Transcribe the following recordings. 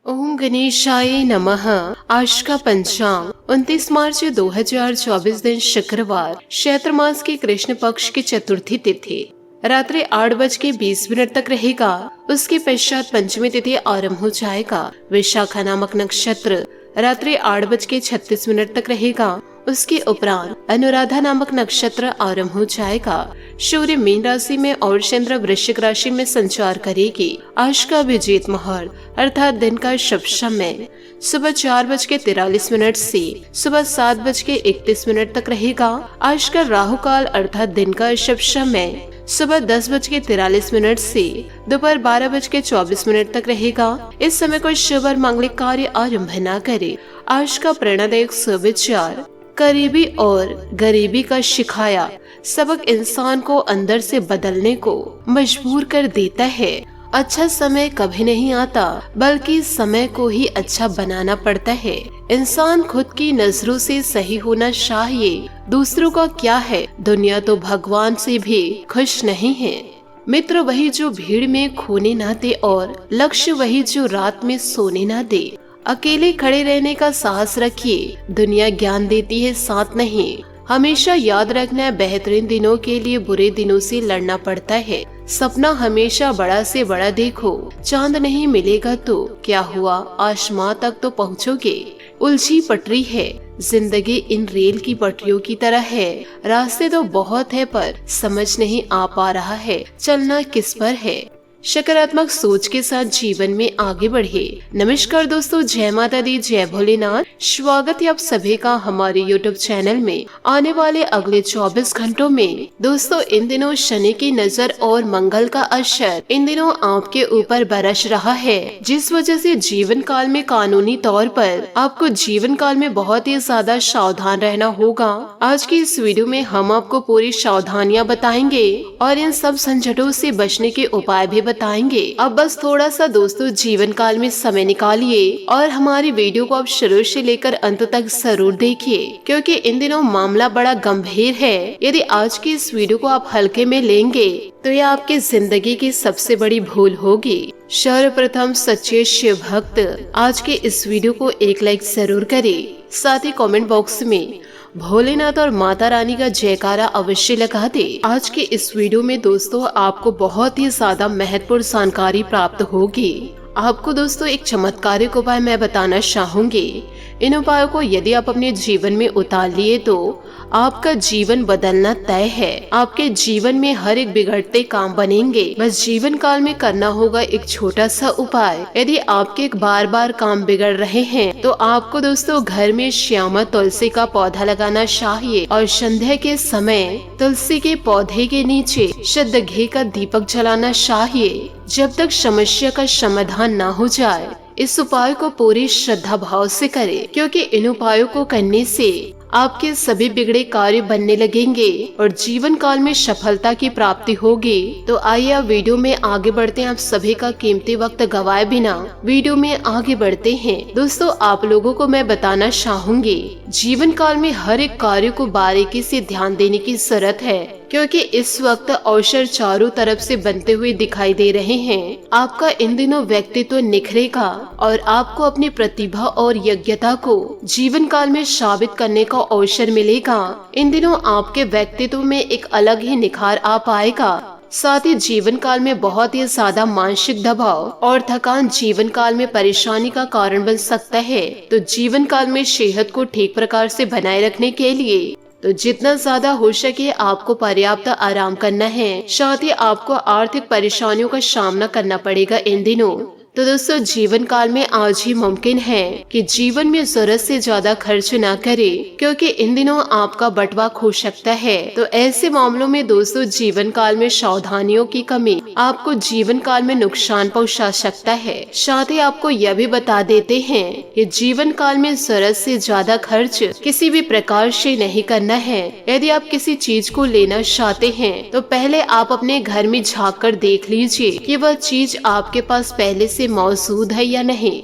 ओम गणेशाय नमः। आज का पंचांग 29 मार्च 2024 दिन शुक्रवार, चैत्र मास की कृष्ण पक्ष की चतुर्थी तिथि रात्रि 8:20 तक रहेगा। उसके पश्चात पंचमी तिथि आरंभ हो जाएगा। विशाखा नामक नक्षत्र रात्रि 8:36 तक रहेगा। उसके उपरांत अनुराधा नामक नक्षत्र आरंभ हो जाएगा। सूर्य मीन राशि में और चंद्र वृश्चिक राशि में संचार करेगी। आज का अभिजीत मुहूर्त अर्थात दिन का शुभ समय सुबह 4:43 से सुबह 7:31 तक रहेगा। आज का राहु काल अर्थात दिन का शुभ समय सुबह 10:43 से दोपहर 12:24 तक रहेगा। इस समय कोई शुभ और मांगलिक कार्य आरंभ न करे। आज का प्रेरणादायक सुविचार करीबी और गरीबी का शिखाया सबक इंसान को अंदर से बदलने को मजबूर कर देता है। अच्छा समय कभी नहीं आता, बल्कि समय को ही अच्छा बनाना पड़ता है। इंसान खुद की नजरों से सही होना चाहिए। दूसरों का क्या है, दुनिया तो भगवान से भी खुश नहीं है। मित्र वही जो भीड़ में खोने ना दे और लक्ष्य वही जो रात में सोने ना दे। अकेले खड़े रहने का साहस रखिए। दुनिया ज्ञान देती है, साथ नहीं। हमेशा याद रखना है, बेहतरीन दिनों के लिए बुरे दिनों से लड़ना पड़ता है। सपना हमेशा बड़ा से बड़ा देखो। चांद नहीं मिलेगा तो क्या हुआ, आसमां तक तो पहुँचोगे। उलझी पटरी है जिंदगी, इन रेल की पटरियों की तरह है। रास्ते तो बहुत है पर समझ नहीं आ पा रहा है चलना किस पर है। सकारात्मक सोच के साथ जीवन में आगे बढ़े। नमस्कार दोस्तों, जय माता दी, जय भोलेनाथ। स्वागत है आप सभी का हमारे YouTube चैनल में। आने वाले अगले 24 घंटों में दोस्तों इन दिनों शनि की नजर और मंगल का असर इन दिनों आपके ऊपर बरस रहा है, जिस वजह से जीवन काल में कानूनी तौर पर आपको जीवन काल में बहुत ही ज्यादा सावधान रहना होगा। आज की इस वीडियो में हम आपको पूरी सावधानियाँ बताएंगे और इन सब झंझटों से बचने के उपाय भी बताएंगे। अब बस थोड़ा सा दोस्तों जीवन काल में समय निकालिए और हमारी वीडियो को आप शुरू से लेकर अंत तक जरूर देखिए, क्योंकि इन दिनों मामला बड़ा गंभीर है। यदि आज की इस वीडियो को आप हल्के में लेंगे तो यह आपकी जिंदगी की सबसे बड़ी भूल होगी। सर्वप्रथम सच्चे शिव भक्त आज के इस वीडियो को एक लाइक जरूर करें। साथ ही कमेंट बॉक्स में भोलेनाथ और माता रानी का जयकारा अवश्य लगा दे। आज के इस वीडियो में दोस्तों आपको बहुत ही ज्यादा महत्वपूर्ण जानकारी प्राप्त होगी। आपको दोस्तों एक चमत्कारिक उपाय मैं बताना चाहूंगी। इन उपायों को यदि आप अपने जीवन में उतार लिए तो आपका जीवन बदलना तय है। आपके जीवन में हर एक बिगड़ते काम बनेंगे। बस जीवन काल में करना होगा एक छोटा सा उपाय। यदि आपके बार बार काम बिगड़ रहे हैं तो आपको दोस्तों घर में श्यामा तुलसी का पौधा लगाना चाहिए और संध्या के समय तुलसी के पौधे के नीचे शुद्ध घी का दीपक जलाना चाहिए, जब तक समस्या का समाधान ना हो जाए। इस उपाय को पूरी श्रद्धा भाव से करें, क्योंकि इन उपायों को करने से आपके सभी बिगड़े कार्य बनने लगेंगे और जीवन काल में सफलता की प्राप्ति होगी। तो आइए आप वीडियो में आगे बढ़ते हैं। आप सभी का कीमती वक्त गवाए बिना वीडियो में आगे बढ़ते हैं। दोस्तों आप लोगों को मैं बताना चाहूंगी, जीवन काल में हर एक कार्य को बारीकी से ध्यान देने की जरूरत है, क्योंकि इस वक्त अवसर चारों तरफ से बनते हुए दिखाई दे रहे हैं। आपका इन दिनों व्यक्तित्व निखरेगा और आपको अपनी प्रतिभा और योग्यता को जीवन काल में साबित करने का अवसर मिलेगा। इन दिनों आपके व्यक्तित्व में एक अलग ही निखार आ पाएगा। साथ ही जीवन काल में बहुत ही ज्यादा मानसिक दबाव और थकान जीवन काल में परेशानी का कारण बन सकता है। तो जीवन काल में सेहत को ठीक प्रकार से बनाए रखने के लिए तो जितना ज्यादा हो सके आपको पर्याप्त आराम करना है। साथ ही आपको आर्थिक परेशानियों का सामना करना पड़ेगा इन दिनों। तो दोस्तों जीवन काल में आज ही मुमकिन है कि जीवन में जरूरत से ज्यादा खर्च ना करें, क्योंकि इन दिनों आपका बटवा खो सकता है। तो ऐसे मामलों में दोस्तों जीवन काल में सावधानियों की कमी आपको जीवन काल में नुकसान पहुंचा सकता है। साथ ही आपको यह भी बता देते हैं कि जीवन काल में जरूरत से ज्यादा खर्च किसी भी प्रकार से नहीं करना है। यदि आप किसी चीज को लेना चाहते हैं तो पहले आप अपने घर में झाँक कर देख लीजिए कि वह चीज आपके पास पहले से मौजूद है या नहीं।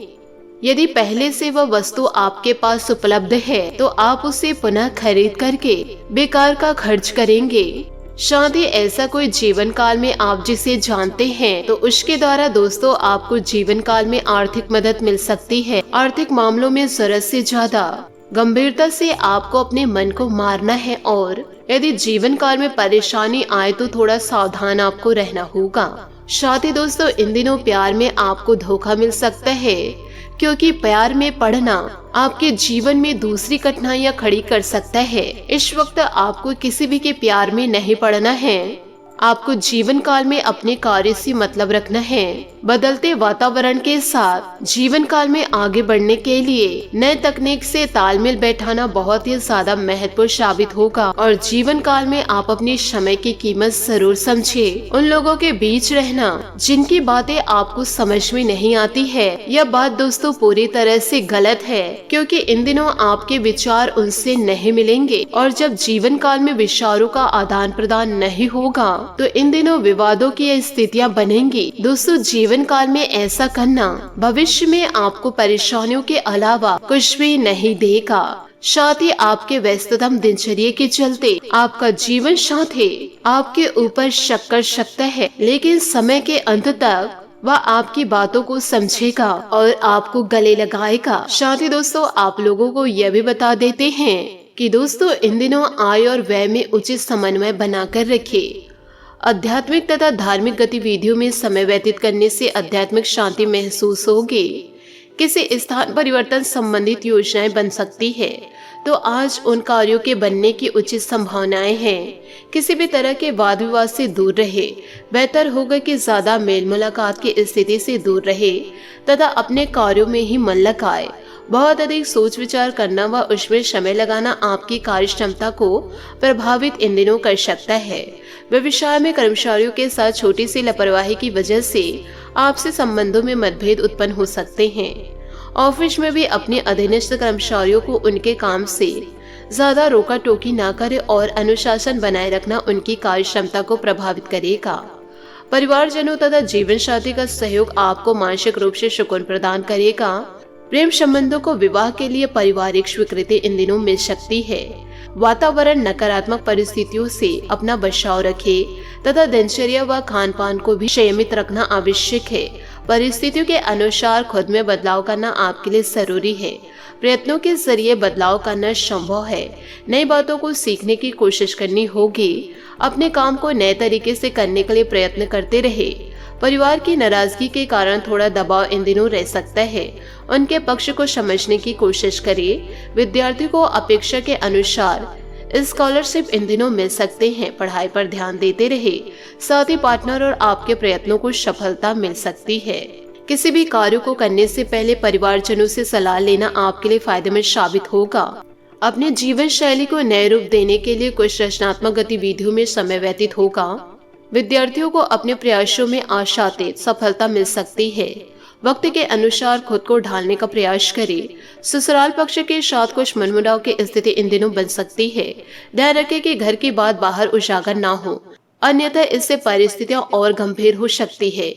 यदि पहले से वह वस्तु आपके पास उपलब्ध है तो आप उसे पुनः खरीद करके बेकार का खर्च करेंगे। शायद ही ऐसा कोई जीवन काल में आप जिसे जानते हैं तो उसके द्वारा दोस्तों आपको जीवन काल में आर्थिक मदद मिल सकती है। आर्थिक मामलों में जरूरत से ज्यादा गंभीरता से आपको अपने मन को मारना है और यदि जीवन काल में परेशानी आए तो थोड़ा सावधान आपको रहना होगा। साथ ही दोस्तों इन दिनों प्यार में आपको धोखा मिल सकता है, क्योंकि प्यार में पड़ना आपके जीवन में दूसरी कठिनाइयां खड़ी कर सकता है। इस वक्त आपको किसी भी के प्यार में नहीं पड़ना है। आपको जीवन काल में अपने कार्य से मतलब रखना है। बदलते वातावरण के साथ जीवन काल में आगे बढ़ने के लिए नए तकनीक से तालमेल बैठाना बहुत ही ज्यादा महत्वपूर्ण साबित होगा और जीवन काल में आप अपने समय की कीमत जरूर समझे। उन लोगों के बीच रहना जिनकी बातें आपको समझ में नहीं आती है, यह बात दोस्तों पूरी तरह से गलत है, क्योंकि इन दिनों आपके विचार उनसे नहीं मिलेंगे और जब जीवन काल में विचारों का आदान प्रदान नहीं होगा तो इन दिनों विवादों की स्थितियां बनेंगी। दोस्तों जीवन काल में ऐसा करना भविष्य में आपको परेशानियों के अलावा कुछ भी नहीं देगा। साथ ही आपके व्यस्ततम दिनचर्या के चलते आपका जीवन साथी आपके ऊपर शक कर सकता है, लेकिन समय के अंत तक वह आपकी बातों को समझेगा और आपको गले लगाएगा। साथ ही दोस्तों आप लोगों को यह भी बता देते हैं कि दोस्तों इन दिनों आय और व्यय में उचित समन्वय बनाकर रखें। आध्यात्मिक तथा धार्मिक गतिविधियों में समय व्यतीत करने से आध्यात्मिक शांति महसूस होगी। किसी स्थान परिवर्तन संबंधित योजनाएं बन सकती है तो आज उन कार्यों के बनने की उचित संभावनाएं हैं। किसी भी तरह के वाद विवाद से दूर रहे। बेहतर होगा कि ज्यादा मेल मुलाकात की स्थिति से दूर रहे तथा अपने कार्यों में ही मन लगाए। बहुत अधिक सोच विचार करना व उसमें समय लगाना आपकी कार्य क्षमता को प्रभावित इन दिनों कर सकता है। व्यवसाय में कर्मचारियों के साथ छोटी सी लापरवाही की वजह से आपसे संबंधों में मतभेद उत्पन्न हो सकते हैं। ऑफिस में भी अपने अधीनस्थ कर्मचारियों को उनके काम से ज्यादा रोका टोकी ना करे और अनुशासन बनाए रखना उनकी कार्य क्षमता को प्रभावित करेगा। परिवारजनों तथा जीवन साथी का सहयोग आपको मानसिक रूप से सुकून प्रदान करेगा। प्रेम संबंधों को विवाह के लिए पारिवारिक स्वीकृति इन दिनों मिल सकती है। वातावरण नकारात्मक परिस्थितियों से अपना बचाव रखे तथा दिनचर्या व खान पान को भी संयमित रखना आवश्यक है। परिस्थितियों के अनुसार खुद में बदलाव करना आपके लिए जरूरी है। प्रयत्नों के जरिए बदलाव करना संभव है। नई बातों को सीखने की कोशिश करनी होगी। अपने काम को नए तरीके से करने के लिए प्रयत्न करते रहे। परिवार की नाराजगी के कारण थोड़ा दबाव इन दिनों रह सकता है। उनके पक्ष को समझने की कोशिश करिए। विद्यार्थियों को अपेक्षा के अनुसार स्कॉलरशिप इन दिनों मिल सकते हैं। पढ़ाई पर ध्यान देते रहे। साथ ही पार्टनर और आपके प्रयत्नों को सफलता मिल सकती है। किसी भी कार्य को करने से पहले परिवारजनों से सलाह लेना आपके लिए फायदेमंद साबित होगा। अपने जीवन शैली को नए रूप देने के लिए कुछ रचनात्मक गतिविधियों में समय व्यतीत होगा। विद्यार्थियों को अपने प्रयासों में आशातीत सफलता मिल सकती है। वक्त के अनुसार खुद को ढालने का प्रयास करें। ससुराल पक्ष के साथ कुछ मनमुटाव की स्थिति इन दिनों बन सकती है। ध्यान रखें कि घर की बात बाहर उजागर ना हो, अन्यथा इससे परिस्थितियां और गंभीर हो सकती है।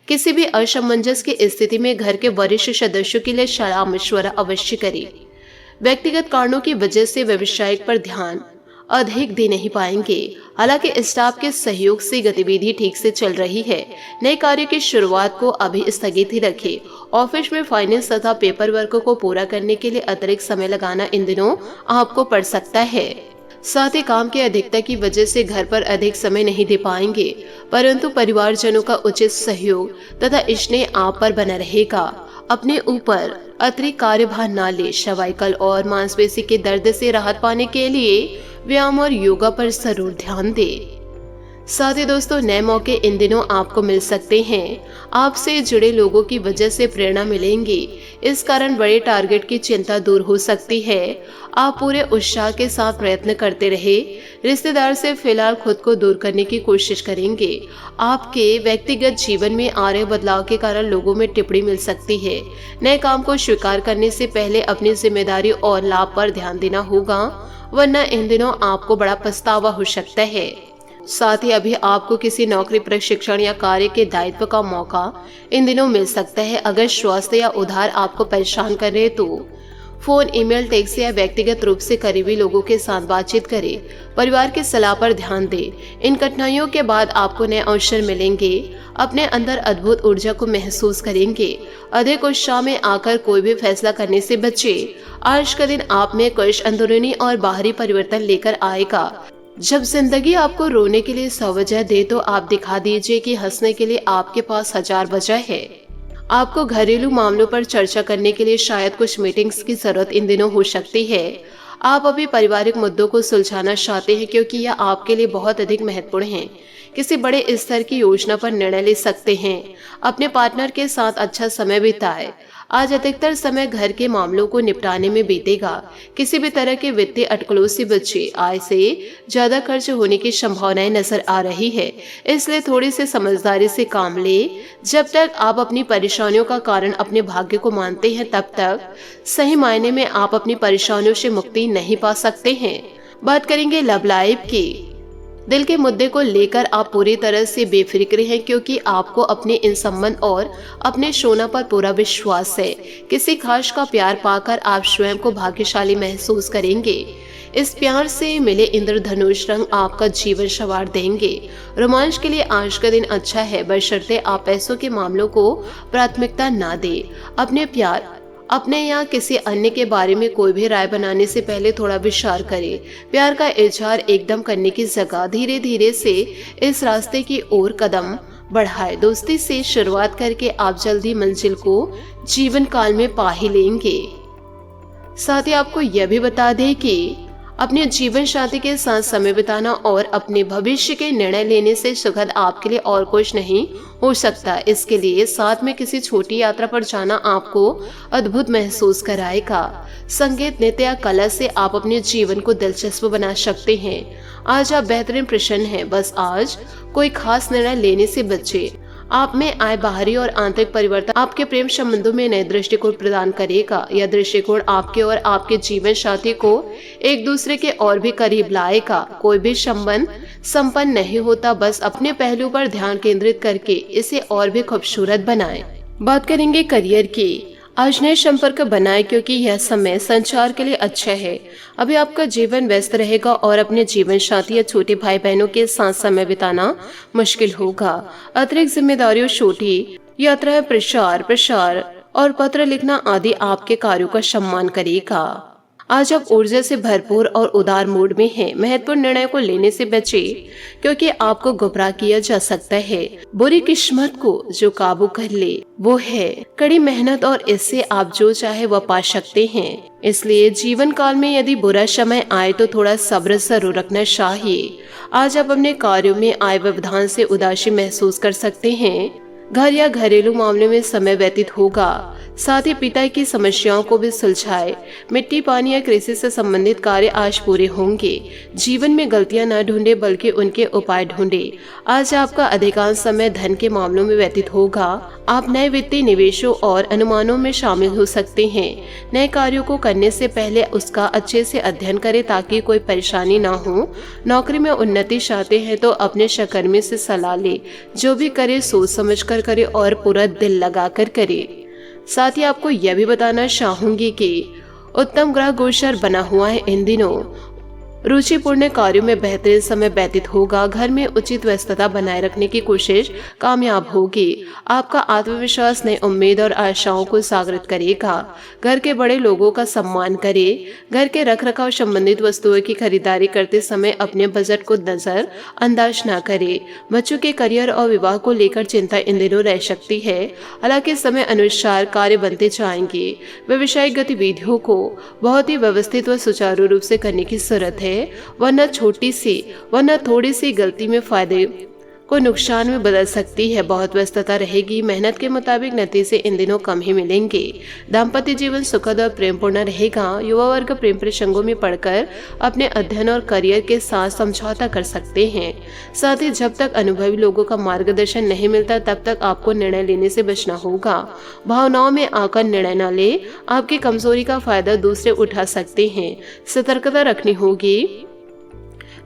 किसी भी असमंजस की स्थिति में घर के वरिष्ठ सदस्यों के लिए सलाह मशवरा अवश्य करें। व्यक्तिगत कारणों की वजह से व्यवसायिक पर ध्यान अधिक दे नहीं पाएंगे। हालांकि स्टाफ के सहयोग से गतिविधि ठीक से चल रही है। नए कार्य की शुरुआत को अभी स्थगित ही रखें। ऑफिस में फाइनेंस तथा पेपर वर्क को पूरा करने के लिए अतिरिक्त समय लगाना इन दिनों आपको पड़ सकता है। साथ ही काम की अधिकता की वजह से घर पर अधिक समय नहीं दे पाएंगे, परंतु परिवारजनों का उचित सहयोग तथा स्नेह आप पर बना रहेगा। अपने ऊपर अतिरिक्त कार्यभार न ले। सर्वाइकल और मांसपेशी के दर्द से राहत पाने के लिए व्यायाम और योगा पर जरूर ध्यान दें। साथ ही दोस्तों नए मौके इन दिनों आपको मिल सकते हैं। आपसे जुड़े लोगों की वजह से प्रेरणा मिलेंगी। इस कारण बड़े टारगेट की चिंता दूर हो सकती है। आप पूरे उत्साह के साथ प्रयत्न करते रहे। रिश्तेदार से फिलहाल खुद को दूर करने की कोशिश करेंगे। आपके व्यक्तिगत जीवन में आ रहे बदलाव के कारण लोगों में टिप्पणी मिल सकती है। नए काम को स्वीकार करने से पहले अपनी जिम्मेदारी और लाभ पर ध्यान देना होगा, वरना इन दिनों आपको बड़ा पछतावा हो सकता है। साथ ही अभी आपको किसी नौकरी, प्रशिक्षण या कार्य के दायित्व का मौका इन दिनों मिल सकता है। अगर स्वास्थ्य या उधार आपको परेशान कर रहे तो फोन, ईमेल, टेक्स्ट या व्यक्तिगत रूप से करीबी लोगों के साथ बातचीत करें। परिवार की सलाह पर ध्यान दें। इन कठिनाइयों के बाद आपको नए अवसर मिलेंगे। अपने अंदर अद्भुत ऊर्जा को महसूस करेंगे। अधिक उत्साह में आकर कोई भी फैसला करने से बचें। आज का दिन आप में कुछ अंदरूनी और बाहरी परिवर्तन लेकर आएगा। जब जिंदगी आपको रोने के लिए 100 वजह दे तो आप दिखा दीजिए कि हंसने के लिए आपके पास 1000 वजह है। आपको घरेलू मामलों पर चर्चा करने के लिए शायद कुछ मीटिंग्स की जरूरत इन दिनों हो सकती है। आप अभी पारिवारिक मुद्दों को सुलझाना चाहते हैं क्योंकि यह आपके लिए बहुत अधिक महत्वपूर्ण है। किसी बड़े स्तर की योजना पर निर्णय ले सकते हैं। अपने पार्टनर के साथ अच्छा समय बिताएं। आज अधिकतर समय घर के मामलों को निपटाने में बीतेगा। किसी भी तरह के वित्तीय अटकलों से बचे। आय से ज्यादा खर्च होने की संभावनाएं नजर आ रही है, इसलिए थोड़ी सी समझदारी से काम ले। जब तक आप अपनी परेशानियों का कारण अपने भाग्य को मानते हैं, तब तक सही मायने में आप अपनी परेशानियों से मुक्ति नहीं पा सकते हैं। बात करेंगे लव लाइफ की। दिल के मुद्दे को लेकर आप पूरी तरह से बेफिक्र हैं क्योंकि आपको अपने इन संबंध और अपने शोना पर पूरा विश्वास है। किसी खास का प्यार पाकर आप स्वयं को भाग्यशाली महसूस करेंगे। इस प्यार से मिले इंद्रधनुष रंग आपका जीवन संवार देंगे। रोमांच के लिए आज का दिन अच्छा है, बशर्ते आप पैसों के मामलों को प्राथमिकता ना दें। अपने या किसी अन्य के बारे में कोई भी राय बनाने से पहले थोड़ा विचार करें। प्यार का इजहार एकदम करने की जगह धीरे धीरे से इस रास्ते की ओर कदम बढ़ाएं। दोस्ती से शुरुआत करके आप जल्दी मंजिल को जीवन काल में पा ही लेंगे। साथ ही आपको यह भी बता दें कि अपने जीवन साथी के साथ समय बिताना और अपने भविष्य के निर्णय लेने से सुखद आपके लिए और कुछ नहीं हो सकता। इसके लिए साथ में किसी छोटी यात्रा पर जाना आपको अद्भुत महसूस कराएगा। संगीत, नृत्य या कला से आप अपने जीवन को दिलचस्प बना सकते हैं। आज आप बेहतरीन प्रसन्न हैं। बस आज कोई खास निर्णय लेने से बचे। आप में आए बाहरी और आंतरिक परिवर्तन आपके प्रेम संबंधों में नए दृष्टिकोण प्रदान करेगा। यह दृष्टिकोण आपके और आपके जीवन साथी को एक दूसरे के और भी करीब लाएगा। कोई भी संबंध संपन्न नहीं होता, बस अपने पहलू पर ध्यान केंद्रित करके इसे और भी खूबसूरत बनाएं। बात करेंगे करियर की। आज नए संपर्क बनाएं क्योंकि यह समय संचार के लिए अच्छा है। अभी आपका जीवन व्यस्त रहेगा और अपने जीवन साथी या छोटे भाई बहनों के साथ समय बिताना मुश्किल होगा। अतिरिक्त जिम्मेदारियों, छोटी यात्रा, प्रसार और पत्र लिखना आदि आपके कार्यों का सम्मान करेगा। आज आप ऊर्जा से भरपूर और उदार मूड में हैं। महत्वपूर्ण निर्णय को लेने से बचें क्योंकि आपको गुमराह किया जा सकता है। बुरी किस्मत को जो काबू कर ले वो है कड़ी मेहनत और इससे आप जो चाहे वह पा सकते हैं। इसलिए जीवन काल में यदि बुरा समय आए तो थोड़ा सब्र जरूर रखना चाहिए। आज आप अपने कार्यों में आए व्यवधान से उदासी महसूस कर सकते हैं। घर या घरेलू मामले में समय व्यतीत होगा। साथ ही पिता की समस्याओं को भी सुलझाए। मिट्टी, पानी या कृषि से संबंधित कार्य आज पूरे होंगे। जीवन में गलतियां न ढूंढे बल्कि उनके उपाय ढूंढे। आज आपका अधिकांश समय धन के मामलों में व्यतीत होगा। आप नए वित्तीय निवेशों और अनुमानों में शामिल हो सकते हैं। नए कार्यों को करने से पहले उसका अच्छे से अध्ययन करें ताकि कोई परेशानी न हो। नौकरी में उन्नति चाहते हैं तो अपने सहकर्मी से सलाह ले। जो भी करे सोच समझ कर करे और पूरा दिल लगा कर करे। साथ ही आपको यह भी बताना चाहूंगी कि उत्तम ग्रह गोचर बना हुआ है। इन दिनों रुचिपूर्ण कार्यों में बेहतरीन समय व्यतीत होगा। घर में उचित व्यस्तता बनाए रखने की कोशिश कामयाब होगी। आपका आत्मविश्वास नई उम्मीद और आशाओं को जागृत करेगा। घर के बड़े लोगों का सम्मान करें। घर के रखरखाव संबंधित वस्तुओं की खरीदारी करते समय अपने बजट को नजर अंदाज न करें। बच्चों के करियर और विवाह को लेकर चिंता इन दिनों रह सकती है। हालांकि समय अनुसार कार्य बनते जाएंगे। व्यवसायिक गतिविधियों को बहुत ही व्यवस्थित व सुचारू रूप से करने की जरूरत है, वरना थोड़ी सी गलती में फायदे को नुकसान में बदल सकती है। बहुत व्यस्तता रहेगी। मेहनत के मुताबिक नतीजे इन दिनों कम ही मिलेंगे। दाम्पत्य जीवन सुखद और प्रेमपूर्ण रहेगा। युवा वर्ग प्रेम प्रसंगों में पड़कर अपने अध्ययन और करियर के साथ समझौता कर सकते हैं। साथ ही जब तक अनुभवी लोगों का मार्गदर्शन नहीं मिलता तब तक आपको निर्णय लेने से बचना होगा। भावनाओं में आकर निर्णय न ले। आपकी कमजोरी का फायदा दूसरे उठा सकते हैं। सतर्कता रखनी होगी।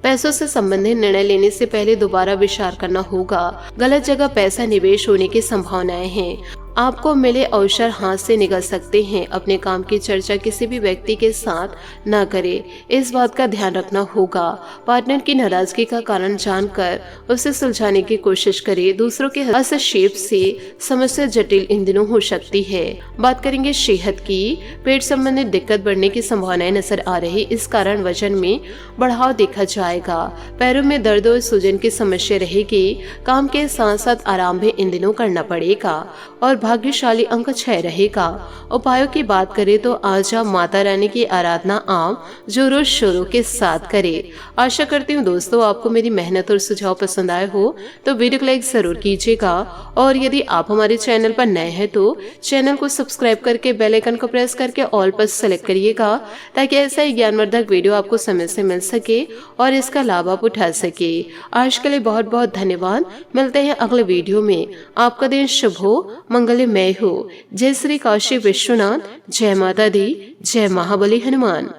पैसों से संबंधित निर्णय लेने से पहले दोबारा विचार करना होगा। गलत जगह पैसा निवेश होने की संभावनाएं हैं। आपको मिले अवसर हाथ से निकल सकते हैं। अपने काम की चर्चा किसी भी व्यक्ति के साथ न करें, इस बात का ध्यान रखना होगा। पार्टनर की नाराजगी का कारण जानकर उसे सुलझाने की कोशिश करें। दूसरों के हस्तक्षेप से समस्या जटिल इन दिनों हो सकती है। बात करेंगे सेहत की। पेट संबंधित दिक्कत बढ़ने की संभावनाएं नजर आ रही, इस कारण वजन में बढ़ाव देखा जाएगा। पैरों में दर्द और सूजन की समस्या रहेगी। काम के साथ साथ आराम भी इन दिनों करना पड़ेगा और भाग्यशाली अंक 6 रहेगा। उपायों की बात करें तो आज आप माता रानी की आराधना आप जोरों शोरों के साथ करें। आशा करती हूँ दोस्तों आपको मेरी मेहनत और सुझाव पसंद आए हो तो वीडियो को लाइक जरूर कीजिएगा और यदि आप हमारे चैनल पर नए हैं तो चैनल को सब्सक्राइब करके बेल आइकन को प्रेस करके ऑल पर सेलेक्ट करिएगा ताकि ऐसा ही ज्ञानवर्धक वीडियो आपको समय से मिल सके और इसका लाभ आप उठा सके। आज के लिए बहुत बहुत धन्यवाद। मिलते हैं अगले वीडियो में। आपका दिन शुभ हो, मंगलमय हो। जय श्री काशी विश्वनाथ, जय माता दी, जय महाबली हनुमान।